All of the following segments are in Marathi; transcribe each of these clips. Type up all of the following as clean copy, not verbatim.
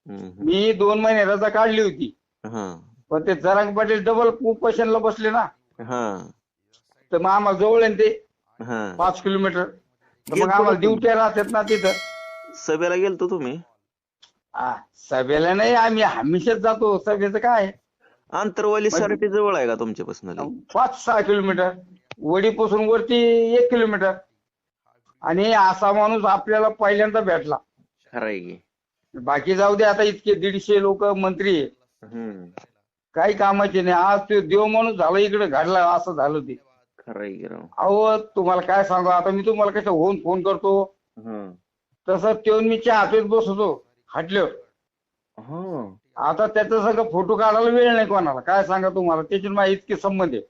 हम्म. मी 2 महिने रजा काढली होती, हा पण ते जरांग पाटील डबल उपोषणला बसले ना, हा तर मग आम्हाला जवळ आहे ना ते हा 5 किलोमीटर, तर मग गेलतो का आम्हाला तुम्ही ड्युट्या राहतात ना तिथं. सभेला गेलतो तुम्ही? आ, सभेला नाही, आम्ही हमेशाच जातो. सभेचं काय आंतरवाली म्हणजे सराटी जवळ आहे का तुमच्यापासून लई? 5-6 किलोमीटर, वडीपासून वरती 1 किलोमीटर. आणि असा माणूस आपल्याला पहिल्यांदा भेटला. खरंय की. बाकी जाऊ दे, आता इतके 150 लोक मंत्री आहे, हम्म. काही कामाचे नाही. आज ते देव माणूस झाला इकडे घडला, असं झालं ते. खरंय की राव. अहो तुम्हाला काय सांगू, आता मी तुम्हाला कसं होऊन फोन करतो, हम्म. तसं तो मी चहा पीत बसतो हटलो. हा आता त्याचा सगळं फोटो काढायला वेळ नाही कोणाला, काय सांगा तुम्हाला, त्याची माझी इतके संबंध आहे.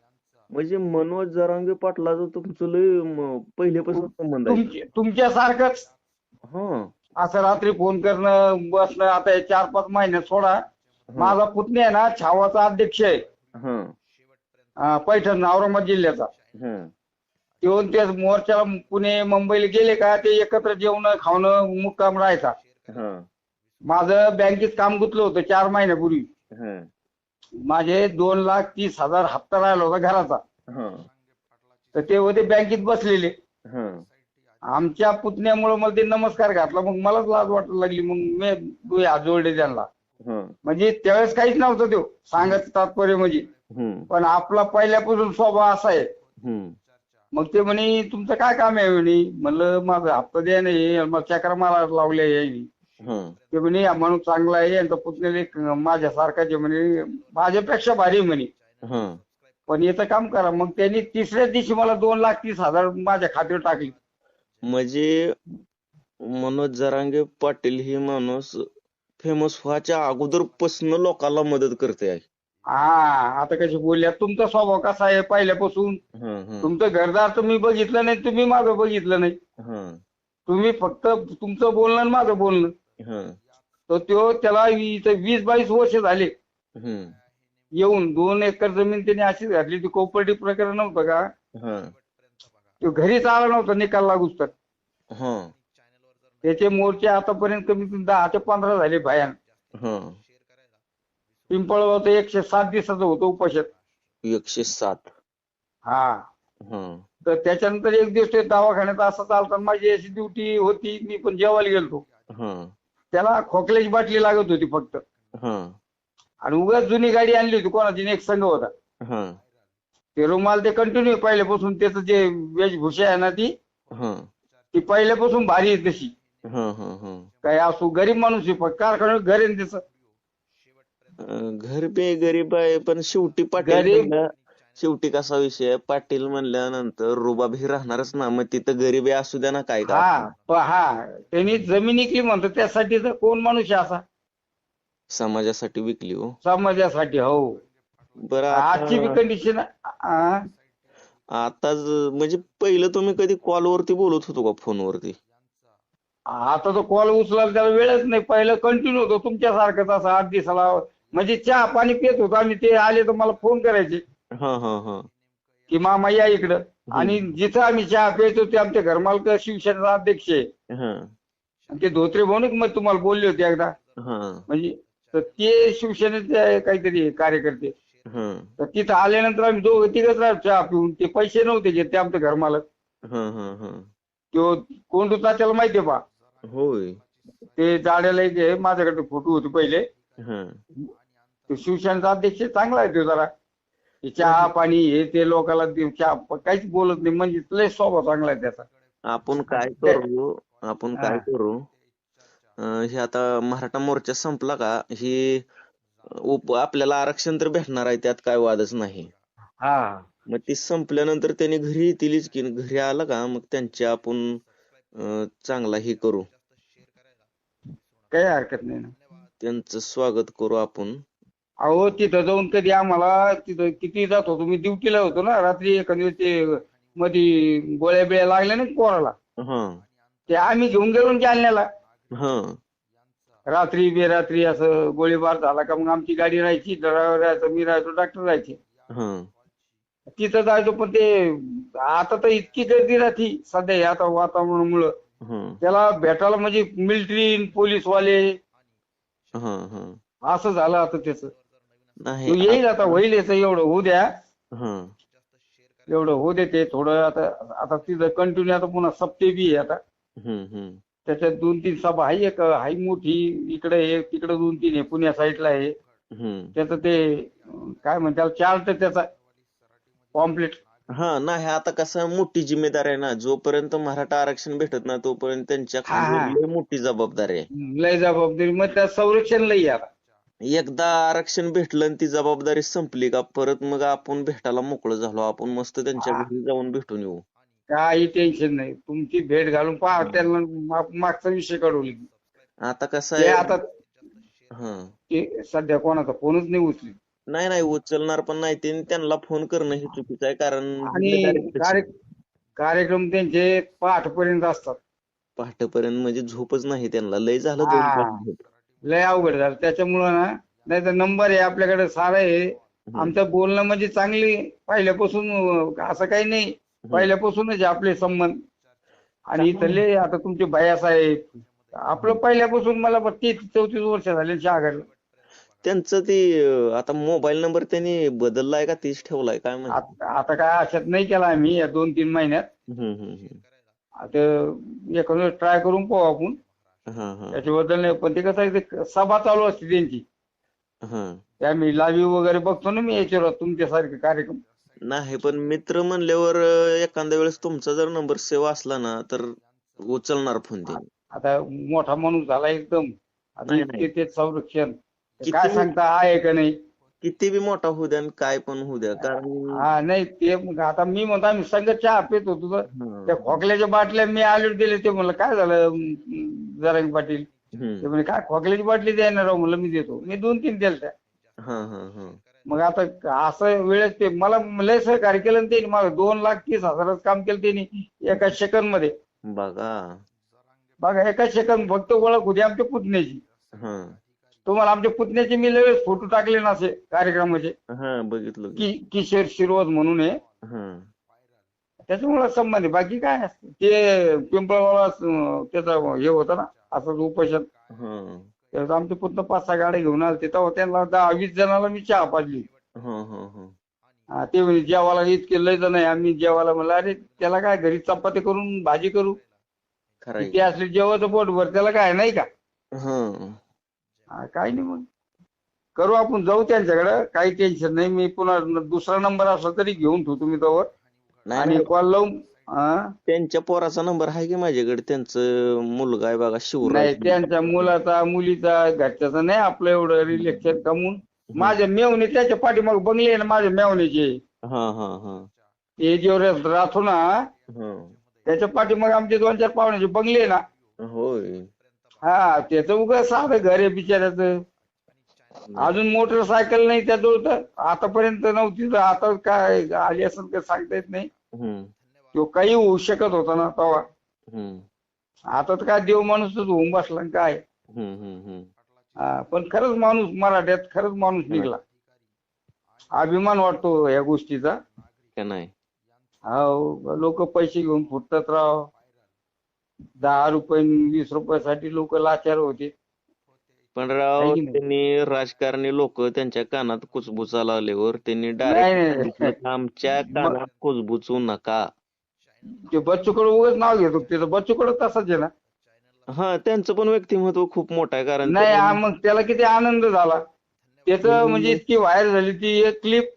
म्हणजे मनोज जरांगे पाटलाचं तुमचं लय पहिल्यापासून संबंध आहे. तुमच्यासारखंच हा असं रात्री फोन करणं बसणं. आता हे 4-5 महिन्यात सोडा, हा माझा पुतणी आहे ना, छावाचा अध्यक्ष आहे, पैठण औरंगाबाद जिल्ह्याचा. हा येऊन ते मोर्चाला पुणे मुंबईला गेले का, ते एकत्र जेवण खावणं मुक्काम राहायचा. हा माझं बँकेत काम गुंतलं होतं 4 महिन्यापूर्वी. हा माझे 2,30,000 हप्ता राहिला होता घराचा, हा तर ते होते बँकेत बसलेले. हा आमच्या पुतण्यामुळे मला ते नमस्कार घातला, मग मलाच लाज वाटायला लागली, मग मी 2 हात जोडले त्यांना. हा म्हणजे त्यावेळेस काहीच नव्हतं तो सांगायचं तात्पर्य म्हणजे, हम्म पण आपला पहिल्यापासून स्वभाव असा आहे. हम्म मग ते म्हणे तुमचं काय काम आहे म्हणे, म्हणलं माझा हप्ता द्या नाही, मग चक्रा मला लावल्या यायनी. हा ते म्हणे हा माणूस चांगला आहे, यांचा पुतण्याला एक माझ्यासारखाच आहे म्हणे, माझ्यापेक्षा भारी म्हणे, हा पण याचं काम करा. मग त्यांनी तिसऱ्या दिवशी मला 2,30,000 माझ्या खात्यावर टाकले. म्हणजे मनोज जरांगे पाटील ही माणूस फेमस व्हायच्या अगोदरपासून लोकांना मदत करते आहे. हा, आता कशी बोलल्या, तुमचा स्वभाव कसा आहे पहिल्यापासून. हा हा तुमचं घरदार तुम्ही बघितलं नाही, तुम्ही माझं बघितलं नाही. हा तुम्ही फक्त तुमचं बोलणं आणि माझं बोलणं. हा तर त्याला इथं 20-22 वर्ष झाले हम्म येऊन. 2 एकर जमीन त्यांनी अशीच घातली. ती कोपर्डी प्रकरण नव्हतं का, हा तो घरीच आला नव्हता निकाल लागूच तर. हा त्याचे मोर्चे आतापर्यंत कमीत कमी 10 ते 15 झाले भयान. हा पिंपळगाव तर 107 दिवसाचं होतं उपोषण. 107. हा, हा तर त्याच्यानंतर एक दिवस ते दवाखान्यात असं चालताना माझी अशी ड्युटी होती, मी पण जेवायला गेलतो. हा त्याला खोकल्याची बाटली लागत होती फक्त, हा आणि उगाच जुनी गाडी आणली होती कोणाची, एक संघ होता. हा ते रुमाल ते कंटिन्यू पहिल्यापासून, त्याचं जे वेशभूषा आहे ना हा ती पहिल्यापासून भारी आहे तशी. हा हा हा काय असो, गरीब माणूस आहे, फक्त कारखान्यात घर आहे ना त्याचं. घर बे गरीब आहे, पण शेवटी पाटील गरीब, म्हणलं, शेवटी कसा विषय आहे, पाटील म्हणल्यानंतर रुबाब ही राहणारच ना. मग तिथं गरीबी असू द्या ना, काय का हा त्यांनी जमीन विकली म्हणतो, त्यासाठी तर कोण माणूस आहे असा समाजासाठी विकली हो. समाजासाठी. हो, बरं आजची बी आता कंडिशन. आता म्हणजे पहिलं तुम्ही कधी कॉलवरती बोलत होतो का फोनवरती? आता तो कॉल उचलायला त्याला वेळच नाही. पहिलं कंटिन्यू होतो तुमच्यासारखंच, असं 8 दिवसाला म्हणजे चहा पाणी पित होतो आम्ही. ते आले तर मला फोन करायचे हा हा हा की मामा या इकडं. आणि जिथं आम्ही चहा पितो ते आमचे घरमालक शिवसेनेचा अध्यक्ष आहे, हा आणि ते धोत्रे भाऊ मग तुम्हाला बोलले होते एकदा, हा म्हणजे तर ते शिवसेनेचे काहीतरी कार्यकर्ते. हा तर तिथं आल्यानंतर आम्ही दोघं तिघच राहतो चहा पिऊन. ते पैसे नव्हते घेत, ते आमचे घरमालक. हा हा हा तो कोण होता त्याला माहितीये पा, होय. ते जाड्याला एक आहे, माझ्याकडे फोटो होते पहिले. हा तो शिवसेनेचा अध्यक्ष चांगला आहे तो जरा. ते चहा पाणी हे ते लोकांना चहा काहीच बोलत नाही, म्हणजे लय स्वभाव चांगला आहे त्याचा. आपण काय करू, आपण काय करू, हे आता मराठा मोर्चा संपला का, हे आपल्याला आरक्षण तर भेटणार आहे, त्यात काय वादच नाही. हा, मग ती संपल्यानंतर त्यांनी घरी येतीलच की, घरी आलं का मग त्यांचे आपण चांगला हे करू, काही हरकत नाही ना. त्यांचं स्वागत करू आपण. अहो तिथं जाऊन कधी आम्हाला, तिथं किती जात होतो मी, ड्युटीला होतो ना रात्री. एखाद्या ते मध्ये गोळ्या बिळ्या लागल्या नाही पोराला, हा ते आम्ही घेऊन गेलो जालन्याला. हा रात्री बेरात्री असं गोळीबार झाला का मग आमची गाडी राहायची, ड्रायव्हर राहायचं, मी राहायचो, डॉक्टर राहायचे. हा तिथं जायचो. पण ते आता तर इतकी गर्दी राहती सध्या आता वातावरणामुळं, हा त्याला भेटायला म्हणजे मिलिटरी पोलीसवाले हा हा असं झालं आता त्याचं. नाही तो येईल आता, होईल याचं, एवढं होऊ द्या, हा एवढं होऊ दे. ते थोडं आता, आता तिथं कंटिन्यू आता पुन्हा सप्ते बी आहे आता. हम्म त्याच्यात 2-3 सभा आहे, एक आहे मोठी, इकडे आहे, तिकडे 2-3 आहे, पुण्या साईडला आहे. हम्म त्याचं ते काय म्हणतात, चार्ट त्याचा कॉम्प्लीट. हा नाही आता कसं मोठी जिम्मेदारी आहे ना, जोपर्यंत मराठा आरक्षण भेटत नाही तोपर्यंत त्यांच्या हा खांद्यावर हा, लय मोठी जबाबदारी आहे. लय जबाबदारी, मग त्या संरक्षण लई आता. एकदा आरक्षण भेटलं आणि ती जबाबदारी संपली का परत मग आपण भेटायला मोकळं झालो, आपण मस्त त्यांच्या हा, घरी जाऊन भेटून येऊ. काही टेन्शन नाही, तुमची भेट घालून पहा त्यांना, मागचा विषय काढवली. आता कसं ते आहे आता हा ते सध्या कोणाचा फोनच नाही उचली. नाही नाही उचलणार पण नाही ते, त्यांना फोन करणं हे चुकीचं आहे कारण जिम्मेदारी आणि त्याची. कार्यक्रम त्यांचे पहाटपर्यंत असतात. पहाटेपर्यंत म्हणजे झोपच नाही त्यांना, लय झालं 2 तास हा, झोप. लय अवघड झालं त्याच्यामुळं ना. नाही तर नंबर आहे आपल्याकडे, सारा आहे. हम्म, आमचं बोलणं म्हणजे चांगली पहिल्यापासून, असं काही नाही, हम्म. पहिल्यापासूनच आहे आपले संबंध. आणि काय इथले आता तुमचे भैयासाहेब, आपलं पहिल्यापासून मला 33-34 वर्ष झाले शहागडला. त्यांचं ते आता मोबाईल नंबर त्यांनी बदललाय का तीच ठेवलाय काय माहिती. आता काय अशात नाही केला आम्ही या 2-3 महिन्यात. हम्म. आता एखादं ट्राय करून पाहू आपण, हा त्याच्याबद्दल नाही. पण ते कसं आहे, ते सभा चालू असते त्यांची, हा त्या मी लाईव्ह वगैरे बघतो ना मी याच्यावर, तुमच्यासारखे कार्यक्रम. नाही पण मित्र म्हणल्यावर एखाद्या वेळेस तुमचा जर नंबर सेव्ह असला ना तर उचलणार फोन त्यांनी. आता मोठा माणूस झाला एकदम, आता नाही नाही इतके ते संरक्षण, ते काय किती सांगता आहे का नाही. किती बी मोठा होऊ द्या आणि काय पण होऊ द्या कारण हा नाही, ते मग आता मी म्हणतो, आम्ही संघ चहा पित होतो तर त्या हं, खोकल्याच्या बाटल्या मी आले दिले. ते म्हणलं काय झालं जरांगे पाटील, ते हं. म्हणजे काय खोकल्याची बाटली द्यायला राव, म्हणलं मी देतो. मी 2-3 दिल्या. हां. मग आता असं वेळेस ते मला लय सहकार्य केलं ना त्यांनी, मला 2,30,000 काम केलं त्यांनी एका सेकंद मध्ये. बघा. बघा, एका सेकंद फक्त ओळख होती आमच्या पुतण्याची. हं. तुम्हाला आमच्या पुतण्याचे मी लगेच फोटो टाकले ना असे कार्यक्रमाचे, हां, बघितलं की. किशोर शिरोद म्हणून आहे. हं. त्याच्यामुळे संबंध आहे, बाकी काय असतं. ते पिंपळवाला त्याचा हे होता ना, असंच उपोषण. हं. त्यावेळेस आमचे पुतणं 5-6 गाड्या घेऊन आले, तेव्हा त्यांना 10-20 जणांना मी चहा पाजली. हं. हा, ते म्हणजे जेवायला इतके लय जण आहे आम्ही जेवायला, म्हणलं अरे त्याला काय घरी चपाती करून भाजी करू, खरं आहे ते की. असले जेवायचं पोटभर, त्याला काय नाही का. हं. हा, काही नाही, मग करू आपण, जाऊ त्यांच्याकडे, काही टेन्शन नाही. मी पुन्हा दुसरा नंबर असला तरी घेऊन ठेवतो मी तोवर, आणि नाही कॉल लावून. हा, त्यांच्या पोराचा नंबर आहे की माझ्याकडे, त्यांचं मुलगा आहे बघा शिवराज. नाही, त्यांच्या मुलाचा मुलीचा घरच्याचा नाही आपलं एवढं रिलेक्शन कमवून. हं. माझ्या मेवणे त्याच्या पाठीमाग बंगले आहे ना, माझ्या मेवणीचे, हां. ते जेव्हा राहतो ना, हं. त्याच्या पाठीमाग आमचे 2-4 पाहुण्याचे बंगले आहे ना. होय. हा, त्याचं उगाच साधं घर आहे बिचाऱ्याचं. नाही. अजून मोटरसायकल नाही त्याजवळ, तर आतापर्यंत नव्हती, तर आता काय आली असेल का सांगता येत नाही. हं. तो काही होऊ शकत होता ना तेव्हा. हं. आता तर काय देव माणूसच होऊन बसला आणि काय. हं. हा, पण खरंच माणूस मराठ्यात, खरंच माणूस निघाला. अभिमान वाटतो या गोष्टीचा. का नाही. हो, लोक पैसे घेऊन फुटतात राव. 10 रुपये 20 रुपयासाठी लोक लाचार होते. पण आहे राव की नाही. त्यांनी राजकारणी लोक त्यांच्या कानात कुजबुजाला आल्यावर त्यांनी नाही डायरेक्ट सांगितलं नाही. की आमच्या मग कानात कुजबुजू नका. ते बच्चूकडे उगाच नाव घेतो, त्याचं बच्चूकडे तसंच आहे ना. हा त्यांचं पण व्यक्तिमत्व खूप मोठं आहे कारण नाही, हा, मग त्याला किती आनंद झाला. त्याचं म्हणजे त्यांनी इतकी व्हायरल झाली ती एक क्लिप.